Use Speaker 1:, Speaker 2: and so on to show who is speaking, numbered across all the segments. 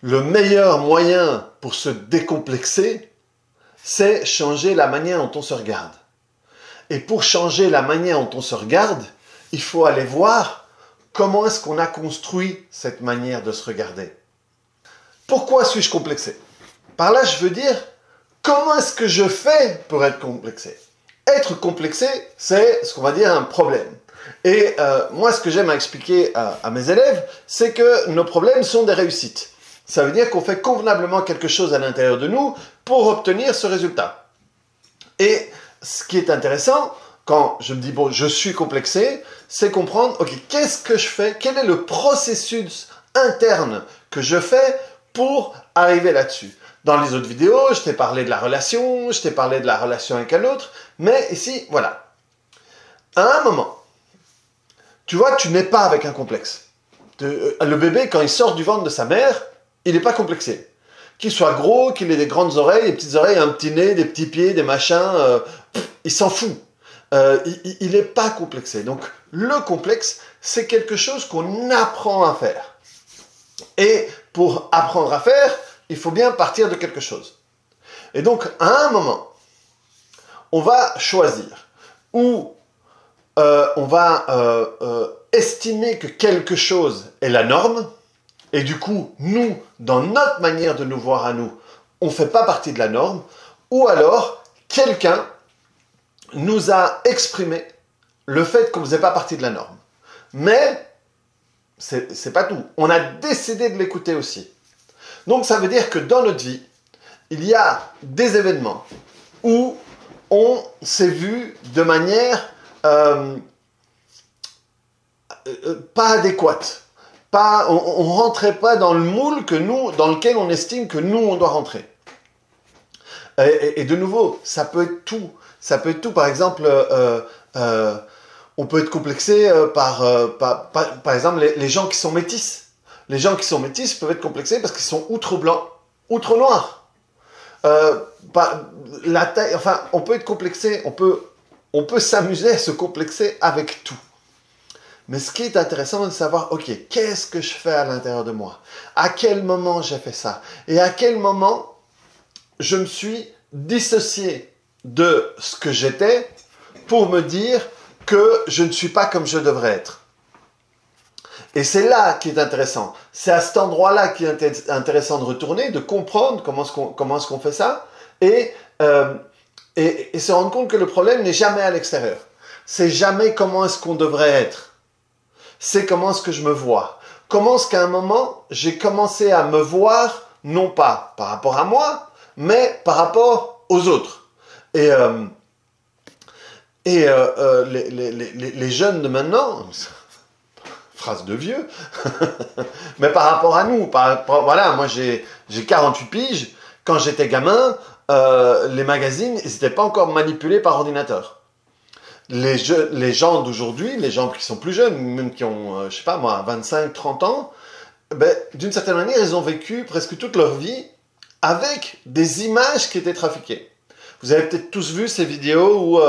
Speaker 1: le meilleur moyen pour se décomplexer, c'est changer la manière dont on se regarde. Et pour changer la manière dont on se regarde, il faut aller voir comment est-ce qu'on a construit cette manière de se regarder. Pourquoi suis-je complexé? Par là, je veux dire, comment est-ce que je fais pour être complexé? Être complexé, c'est ce qu'on va dire un problème. Et moi, ce que j'aime à expliquer à mes élèves, c'est que nos problèmes sont des réussites. Ça veut dire qu'on fait convenablement quelque chose à l'intérieur de nous pour obtenir ce résultat. Et ce qui est intéressant, quand je me dis, bon, je suis complexé, c'est comprendre, ok, qu'est-ce que je fais? Quel est le processus interne que je fais pour arriver là-dessus? Dans les autres vidéos, je t'ai parlé de la relation, je t'ai parlé de la relation avec un autre, mais ici, voilà. À un moment, tu vois, tu n'es pas avec un complexe. Le bébé, quand il sort du ventre de sa mère, il n'est pas complexé. Qu'il soit gros, qu'il ait des grandes oreilles, des petites oreilles, un petit nez, des petits pieds, des machins, il s'en fout. Il n'est pas complexé. Donc, le complexe, c'est quelque chose qu'on apprend à faire. Et pour apprendre à faire, il faut bien partir de quelque chose. Et donc, à un moment, on va choisir ou on va estimer que quelque chose est la norme, et du coup, nous, dans notre manière de nous voir à nous, on ne fait pas partie de la norme, ou alors, quelqu'un nous a exprimé le fait qu'on ne faisait pas partie de la norme. Mais, c'est pas tout. On a décidé de l'écouter aussi. Donc, ça veut dire que dans notre vie, il y a des événements où on s'est vu de manière pas adéquate. On ne rentrait pas dans le moule dans lequel on estime que nous, on doit rentrer. Et de nouveau, ça peut être tout. Ça peut être tout. Par exemple, on peut être complexé par exemple, les gens qui sont métis. Les gens qui sont métis peuvent être complexés parce qu'ils sont outre blanc, outre noir. La taille, enfin, on peut être complexé, on peut s'amuser à se complexer avec tout. Mais ce qui est intéressant, c'est de savoir, ok, qu'est-ce que je fais à l'intérieur de moi? À quel moment j'ai fait ça? Et à quel moment je me suis dissocié de ce que j'étais pour me dire que je ne suis pas comme je devrais être. Et c'est là qui est intéressant. C'est à cet endroit-là qui est intéressant de retourner, de comprendre comment est-ce qu'on fait ça, et se rendre compte que le problème n'est jamais à l'extérieur. C'est jamais comment est-ce qu'on devrait être. C'est comment est-ce que je me vois. Comment est-ce qu'à un moment, j'ai commencé à me voir, non pas par rapport à moi, mais par rapport aux autres. Et les jeunes de maintenant, phrase de vieux, mais par rapport à nous, voilà, moi j'ai 48 piges, quand j'étais gamin, les magazines, ils n'étaient pas encore manipulés par ordinateur. Les gens d'aujourd'hui, les gens qui sont plus jeunes, même qui ont, je sais pas moi, 25, 30 ans, ben, d'une certaine manière, ils ont vécu presque toute leur vie avec des images qui étaient trafiquées. Vous avez peut-être tous vu ces vidéos où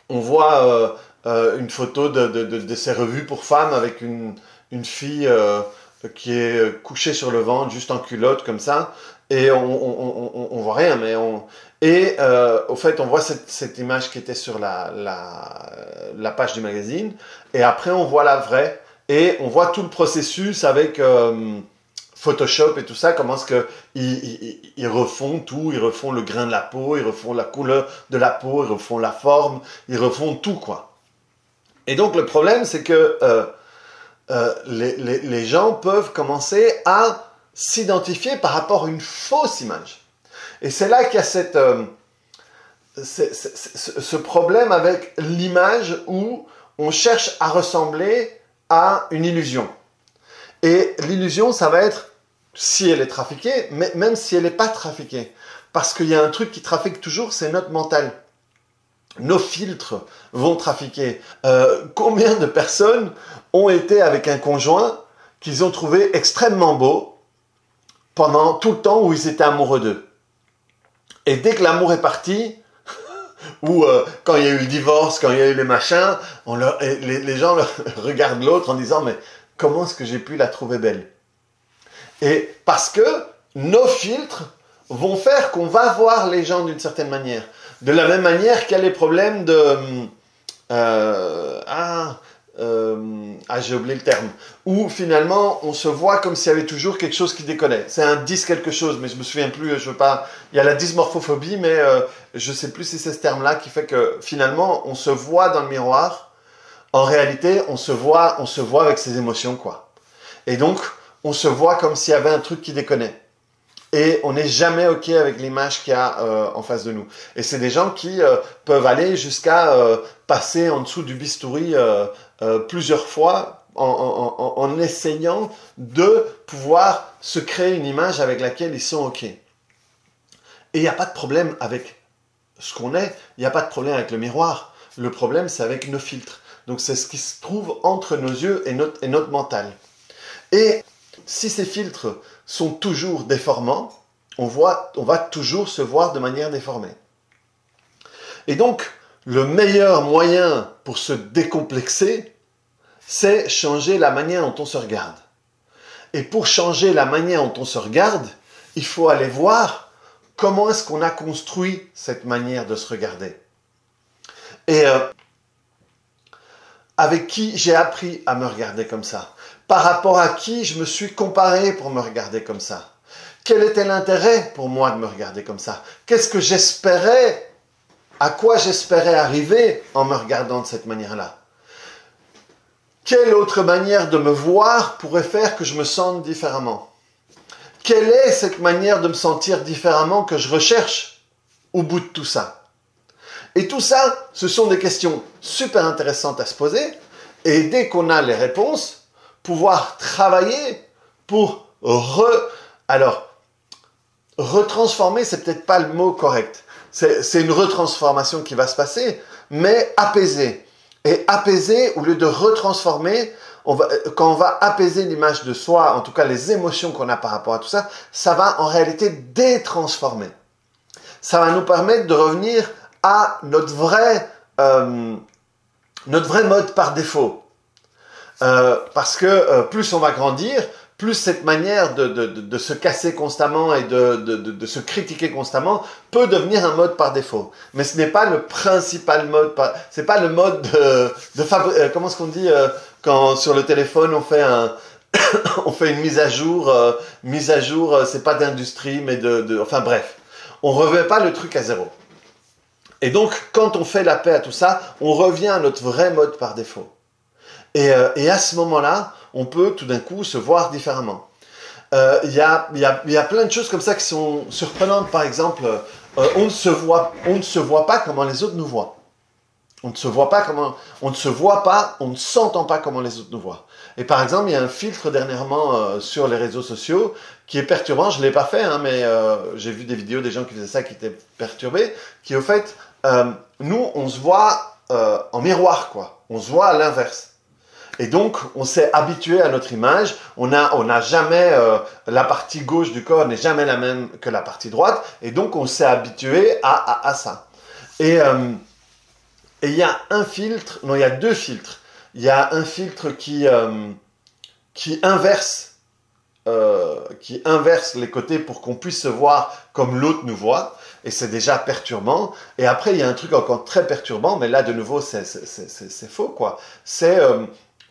Speaker 1: on voit une photo de ces revues pour femmes avec une fille qui est couchée sur le ventre, juste en culotte comme ça, et on voit rien, mais au fait, on voit cette image qui était sur la page du magazine, et après on voit la vraie, et on voit tout le processus avec Photoshop et tout ça, comment est-ce qu'ils refont tout, ils refont le grain de la peau, ils refont la couleur de la peau, ils refont la forme, ils refont tout, quoi. Et donc le problème, c'est que les gens peuvent commencer à s'identifier par rapport à une fausse image. Et c'est là qu'il y a ce problème avec l'image où on cherche à ressembler à une illusion. Et l'illusion, ça va être, si elle est trafiquée, mais même si elle n'est pas trafiquée. Parce qu'il y a un truc qui trafique toujours, c'est notre mental. Nos filtres vont trafiquer. Combien de personnes ont été avec un conjoint qu'ils ont trouvé extrêmement beau pendant tout le temps où ils étaient amoureux d'eux. Et dès que l'amour est parti, ou quand il y a eu le divorce, quand il y a eu les machins, les gens regardent l'autre en disant « Mais comment est-ce que j'ai pu la trouver belle ?» Et parce que nos filtres vont faire qu'on va voir les gens d'une certaine manière. De la même manière qu'il y a les problèmes de... j'ai oublié le terme. Où finalement, on se voit comme s'il y avait toujours quelque chose qui déconnait. C'est un dys quelque chose, mais je me souviens plus, je veux pas... Il y a la dysmorphophobie, mais je sais plus si c'est ce terme-là qui fait que finalement, on se voit dans le miroir. En réalité, on se voit avec ses émotions, quoi. Et donc, on se voit comme s'il y avait un truc qui déconnait. Et on n'est jamais OK avec l'image qu'il y a en face de nous. Et c'est des gens qui peuvent aller jusqu'à passer en dessous du bistouri plusieurs fois en essayant de pouvoir se créer une image avec laquelle ils sont OK. Et il n'y a pas de problème avec ce qu'on est, il n'y a pas de problème avec le miroir. Le problème, c'est avec nos filtres. Donc c'est ce qui se trouve entre nos yeux et notre mental. Et si ces filtres sont toujours déformants, on va toujours se voir de manière déformée. Et donc, le meilleur moyen pour se décomplexer, c'est changer la manière dont on se regarde. Et pour changer la manière dont on se regarde, il faut aller voir comment est-ce qu'on a construit cette manière de se regarder. Et avec qui j'ai appris à me regarder comme ça? Par rapport à qui je me suis comparé pour me regarder comme ça? Quel était l'intérêt pour moi de me regarder comme ça? Qu'est-ce que j'espérais? À quoi j'espérais arriver en me regardant de cette manière-là? Quelle autre manière de me voir pourrait faire que je me sente différemment? Quelle est cette manière de me sentir différemment que je recherche au bout de tout ça? Et tout ça, ce sont des questions super intéressantes à se poser. Et dès qu'on a les réponses, pouvoir travailler pour retransformer, c'est peut-être pas le mot correct. C'est une retransformation qui va se passer, mais apaiser. Et apaiser, au lieu de retransformer, quand on va apaiser l'image de soi, en tout cas les émotions qu'on a par rapport à tout ça, ça va en réalité détransformer. Ça va nous permettre de revenir à notre vrai mode par défaut. Parce que plus on va grandir, plus cette manière de se casser constamment et de se critiquer constamment peut devenir un mode par défaut. Mais ce n'est pas le principal mode, c'est pas le mode comment est-ce qu'on dit quand sur le téléphone on fait on fait une mise à jour, c'est pas d'industrie mais enfin bref, on remet pas le truc à zéro. Et donc quand on fait la paix à tout ça, on revient à notre vrai mode par défaut. Et à ce moment-là, on peut tout d'un coup se voir différemment. Il y a plein de choses comme ça qui sont surprenantes. Par exemple, on ne se voit pas comment les autres nous voient. On ne s'entend pas comment les autres nous voient. Et par exemple, il y a un filtre dernièrement sur les réseaux sociaux qui est perturbant. Je ne l'ai pas fait, mais j'ai vu des vidéos des gens qui faisaient ça, qui étaient perturbés, qui au fait, nous, on se voit en miroir, quoi. On se voit à l'inverse. Et donc, on s'est habitué à notre image. On n'a jamais la partie gauche du corps n'est jamais la même que la partie droite. Et donc, on s'est habitué à ça. Et il y a un filtre, non, il y a deux filtres. Il y a un filtre qui inverse les côtés pour qu'on puisse se voir comme l'autre nous voit. Et c'est déjà perturbant. Et après, il y a un truc encore très perturbant, mais là, de nouveau, c'est faux, quoi. C'est...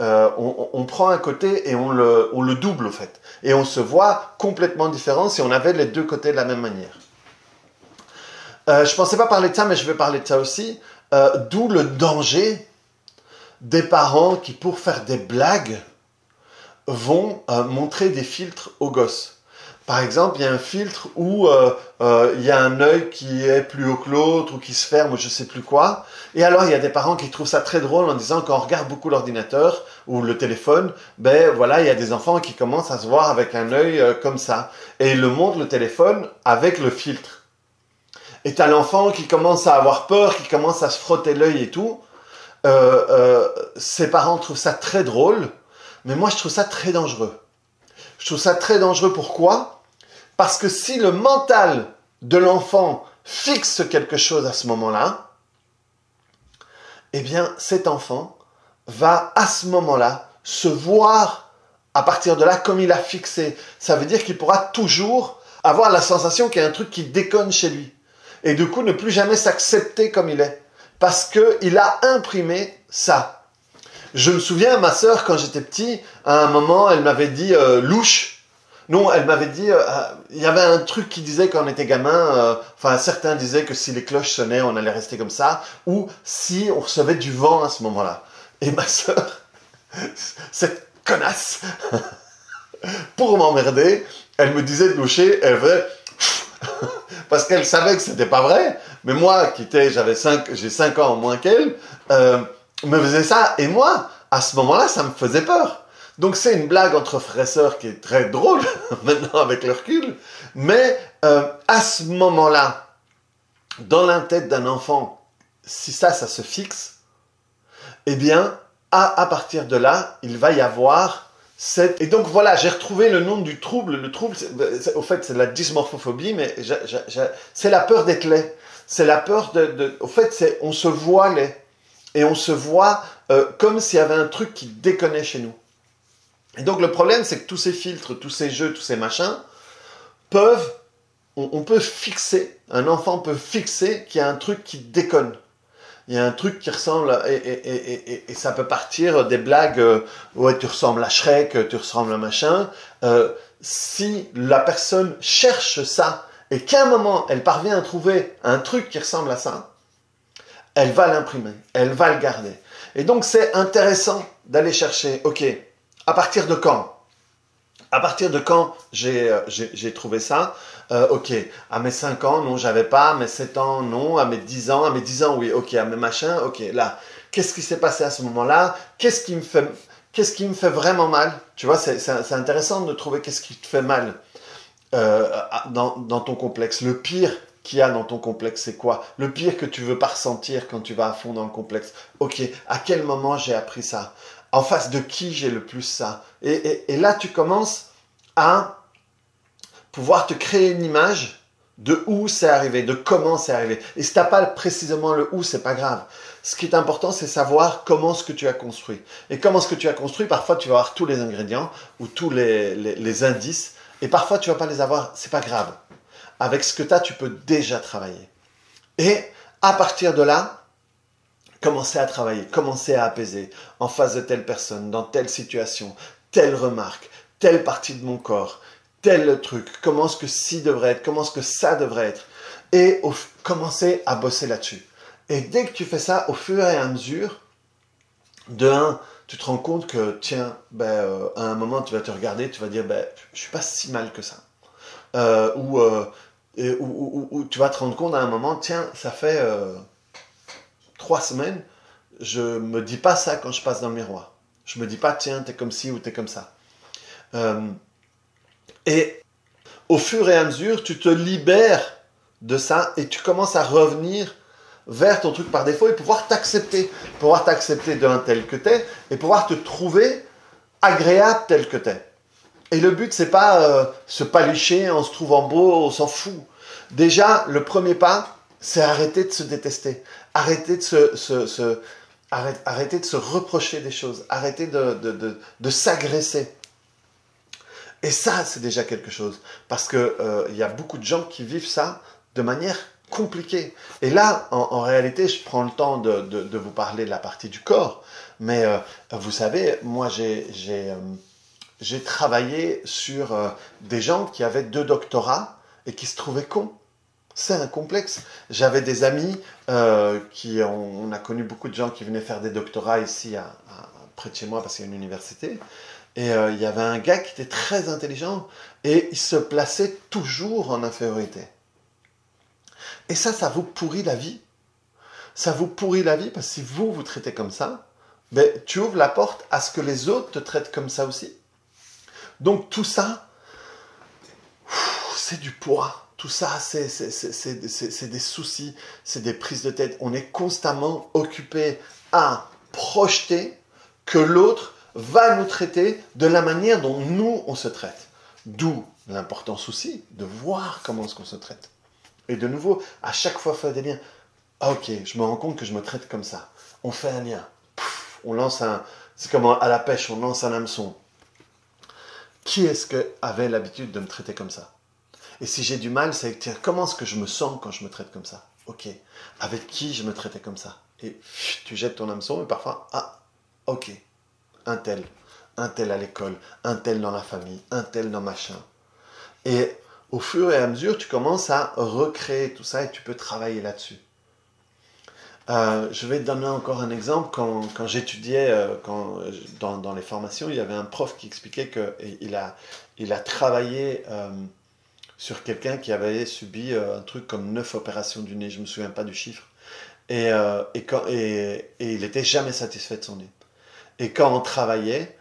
Speaker 1: on prend un côté et on le double au fait. Et on se voit complètement différent si on avait les deux côtés de la même manière. Je pensais pas parler de ça, mais je vais parler de ça aussi. D'où le danger des parents qui, pour faire des blagues, vont montrer des filtres aux gosses. Par exemple, il y a un filtre où il y a un œil qui est plus haut que l'autre ou qui se ferme ou je sais plus quoi. Et alors, il y a des parents qui trouvent ça très drôle en disant quand on regarde beaucoup l'ordinateur ou le téléphone, ben voilà, il y a des enfants qui commencent à se voir avec un œil comme ça. Et ils le montrent le téléphone avec le filtre. Et t'as l'enfant qui commence à avoir peur, qui commence à se frotter l'œil et tout. Ses parents trouvent ça très drôle, mais moi je trouve ça très dangereux. Je trouve ça très dangereux, pourquoi ? Parce que si le mental de l'enfant fixe quelque chose à ce moment-là, eh bien cet enfant va à ce moment-là se voir À partir de là, comme il a fixé, ça veut dire qu'il pourra toujours avoir la sensation qu'il y a un truc qui déconne chez lui. Et du coup, ne plus jamais s'accepter comme il est. Parce qu'il a imprimé ça. Je me souviens, ma sœur, quand j'étais petit, à un moment, elle m'avait dit louche. Non, elle m'avait dit, il y avait un truc qui disait quand on était gamin, certains disaient que si les cloches sonnaient, on allait rester comme ça, ou si on recevait du vent à ce moment-là. Et ma sœur, cette connasse, pour m'emmerder, elle me disait de loucher, elle faisait parce qu'elle savait que c'était pas vrai, mais moi, j'ai 5 ans en moins qu'elle, me faisait ça, et moi, à ce moment-là, ça me faisait peur. Donc c'est une blague entre frères et sœurs qui est très drôle, maintenant avec le recul, mais à ce moment-là, dans la tête d'un enfant, si ça se fixe, eh bien, à partir de là, il va y avoir cette... Et donc voilà, j'ai retrouvé le nom du trouble. Le trouble, au fait, c'est la dysmorphophobie, mais c'est la peur d'être laid. C'est la peur au fait, on se voit laid. Et on se voit comme s'il y avait un truc qui déconnait chez nous. Et donc le problème, c'est que tous ces filtres, tous ces jeux, tous ces machins, on peut fixer, un enfant peut fixer qu'il y a un truc qui déconne. Il y a un truc qui ressemble, et ça peut partir des blagues, ouais, tu ressembles à Shrek, tu ressembles à machin. Si la personne cherche ça, et qu'à un moment, elle parvient à trouver un truc qui ressemble à ça, elle va l'imprimer, elle va le garder. Et donc c'est intéressant d'aller chercher, ok, à partir de quand j'ai trouvé ça? Ok, à mes 5 ans, non, j'avais pas. À mes 7 ans, non. À mes 10 ans, oui. Ok, à mes machins, ok. Là, qu'est-ce qui s'est passé à ce moment-là? Qu'est-ce qui me fait vraiment mal? Tu vois, c'est intéressant de trouver qu'est-ce qui te fait mal dans ton complexe. Le pire qu'il y a dans ton complexe, c'est quoi? Le pire que tu veux pas ressentir quand tu vas à fond dans le complexe. Ok, à quel moment j'ai appris ça? En face de qui j'ai le plus ça? Et là, tu commences à pouvoir te créer une image de où c'est arrivé, de comment c'est arrivé. Et si tu n'as pas précisément le où, c'est pas grave. Ce qui est important, c'est savoir comment ce que tu as construit. Et comment ce que tu as construit, parfois tu vas avoir tous les ingrédients ou tous les indices. Et parfois tu vas pas les avoir, c'est pas grave. Avec ce que tu as, tu peux déjà travailler. Et à partir de là, commencer à travailler, commencer à apaiser en face de telle personne, dans telle situation, telle remarque, telle partie de mon corps, tel truc, comment est-ce que ci devrait être, comment est-ce que ça devrait être, et commencer à bosser là-dessus. Et dès que tu fais ça, au fur et à mesure, tu te rends compte que, tiens, à un moment, tu vas te regarder, tu vas dire, je suis pas si mal que ça. Ou tu vas te rendre compte à un moment, tiens, ça fait 3 semaines, je me dis pas ça quand je passe dans le miroir. Je me dis pas, tiens, t'es comme ci ou t'es comme ça. Et au fur et à mesure, tu te libères de ça et tu commences à revenir vers ton truc par défaut et pouvoir t'accepter d'un tel que t'es et pouvoir te trouver agréable tel que t'es. Et le but, c'est pas se palicher en se trouvant beau, on s'en fout. Déjà, le premier pas, c'est arrêter de se détester, arrêter de se reprocher des choses, arrêter de s'agresser. Et ça, c'est déjà quelque chose. Parce qu'il y a beaucoup de gens qui vivent ça de manière compliquée. Et là, en réalité, je prends le temps de vous parler de la partie du corps. Mais vous savez, moi, j'ai travaillé sur des gens qui avaient 2 doctorats et qui se trouvaient cons. C'est un complexe. J'avais des amis on a connu beaucoup de gens qui venaient faire des doctorats ici près de chez moi parce qu'il y a une université. Et il y avait un gars qui était très intelligent et il se plaçait toujours en infériorité. Et ça vous pourrit la vie. Ça vous pourrit la vie parce que si vous traitez comme ça, tu ouvres la porte à ce que les autres te traitent comme ça aussi. Donc tout ça, c'est du poids. Tout ça, c'est des soucis, c'est des prises de tête. On est constamment occupé à projeter que l'autre va nous traiter de la manière dont nous, on se traite. D'où l'importance aussi de voir comment est-ce qu'on se traite. Et de nouveau, à chaque fois, faire des liens. Ah, ok, je me rends compte que je me traite comme ça. On fait un lien. On lance c'est comme à la pêche, on lance un hameçon. qui est-ce qui avait l'habitude de me traiter comme ça? Et si j'ai du mal, c'est tiens, comment est-ce que je me sens quand je me traite comme ça? Ok, avec qui je me traitais comme ça? Et tu jettes ton hameçon et parfois, ah, ok, un tel à l'école, un tel dans la famille, un tel dans machin. Et au fur et à mesure, tu commences à recréer tout ça et tu peux travailler là-dessus. Je vais te donner encore un exemple. Quand j'étudiais dans les formations, il y avait un prof qui expliquait qu'il a travaillé sur quelqu'un qui avait subi un truc comme 9 opérations du nez. Je ne me souviens pas du chiffre. Et il n'était jamais satisfait de son nez. Et quand il travaillait,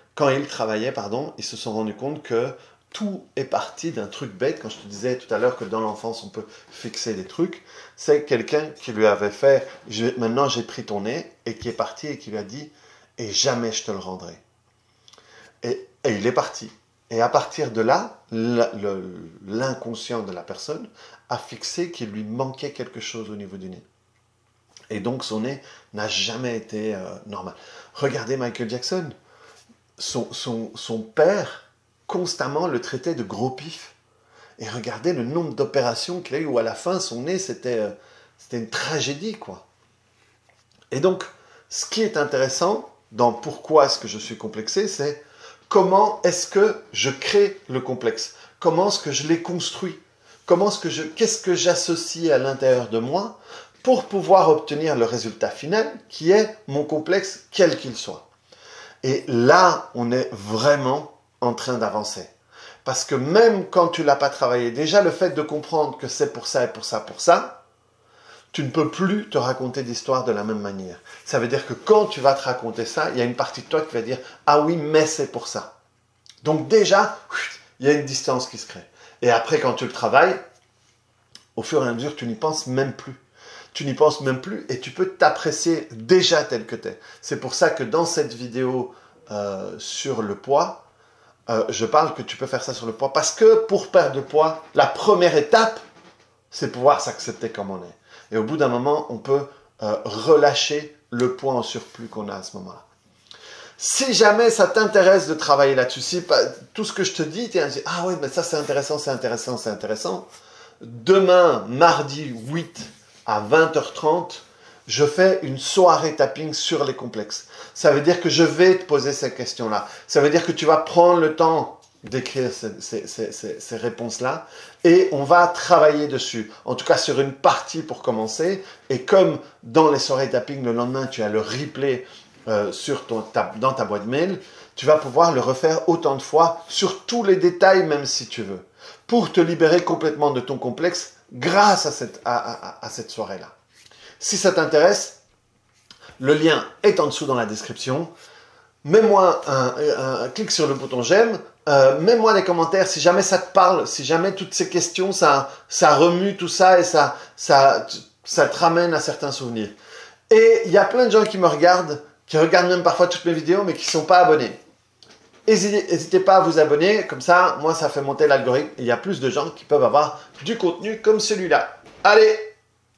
Speaker 1: ils se sont rendus compte que tout est parti d'un truc bête. Quand je te disais tout à l'heure que dans l'enfance, on peut fixer des trucs, c'est quelqu'un qui lui avait fait « Maintenant, j'ai pris ton nez » et qui est parti et qui lui a dit « Et jamais je te le rendrai. » Et il est parti. Et à partir de là, l'inconscient de la personne a fixé qu'il lui manquait quelque chose au niveau du nez. Et donc, son nez n'a jamais été normal. Regardez Michael Jackson. Son père constamment le traitait de gros pif. Et regardez le nombre d'opérations qu'il a eu, où à la fin, son nez, c'était une tragédie, quoi. Et donc, ce qui est intéressant dans pourquoi est-ce que je suis complexé, c'est comment est-ce que je crée le complexe? Comment est-ce que je l'ai construit? Qu'est-ce que j'associe à l'intérieur de moi pour pouvoir obtenir le résultat final, qui est mon complexe, quel qu'il soit. Et là, on est vraiment en train d'avancer. Parce que même quand tu ne l'as pas travaillé, déjà le fait de comprendre que c'est pour ça et pour ça, pour ça, tu ne peux plus te raconter d'histoire de la même manière. Ça veut dire que quand tu vas te raconter ça, il y a une partie de toi qui va dire « Ah oui, mais c'est pour ça ». Donc déjà, il y a une distance qui se crée. Et après, quand tu le travailles, au fur et à mesure, tu n'y penses même plus. Tu n'y penses même plus et tu peux t'apprécier déjà tel que tu es. C'est pour ça que dans cette vidéo sur le poids, je parle que tu peux faire ça sur le poids. Parce que pour perdre le poids, la première étape, c'est pouvoir s'accepter comme on est. Et au bout d'un moment, on peut relâcher le poids en surplus qu'on a à ce moment-là. Si jamais ça t'intéresse de travailler là-dessus, si tout ce que je te dis, tu dis « Ah oui, mais ça c'est intéressant, c'est intéressant, c'est intéressant ». Demain, mardi 8 à 20h30, je fais une soirée tapping sur les complexes. Ça veut dire que je vais te poser ces questions-là. Ça veut dire que tu vas prendre le temps d'écrire ces réponses-là et on va travailler dessus. En tout cas, sur une partie pour commencer. Et comme dans les soirées tapping, le lendemain, tu as le replay dans ta boîte mail, tu vas pouvoir le refaire autant de fois sur tous les détails, même si tu veux, pour te libérer complètement de ton complexe grâce à cette soirée-là. Si ça t'intéresse, le lien est en dessous dans la description. Mets-moi un clic sur le bouton j'aime. Mets-moi des commentaires si jamais ça te parle, si jamais toutes ces questions, ça remue tout ça et ça te ramène à certains souvenirs. Et il y a plein de gens qui me regardent, qui regardent même parfois toutes mes vidéos, mais qui ne sont pas abonnés. N'hésitez pas à vous abonner, comme ça, moi, ça fait monter l'algorithme. Il y a plus de gens qui peuvent avoir du contenu comme celui-là. Allez,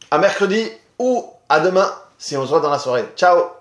Speaker 1: à mercredi ou à demain, si on se voit dans la soirée. Ciao!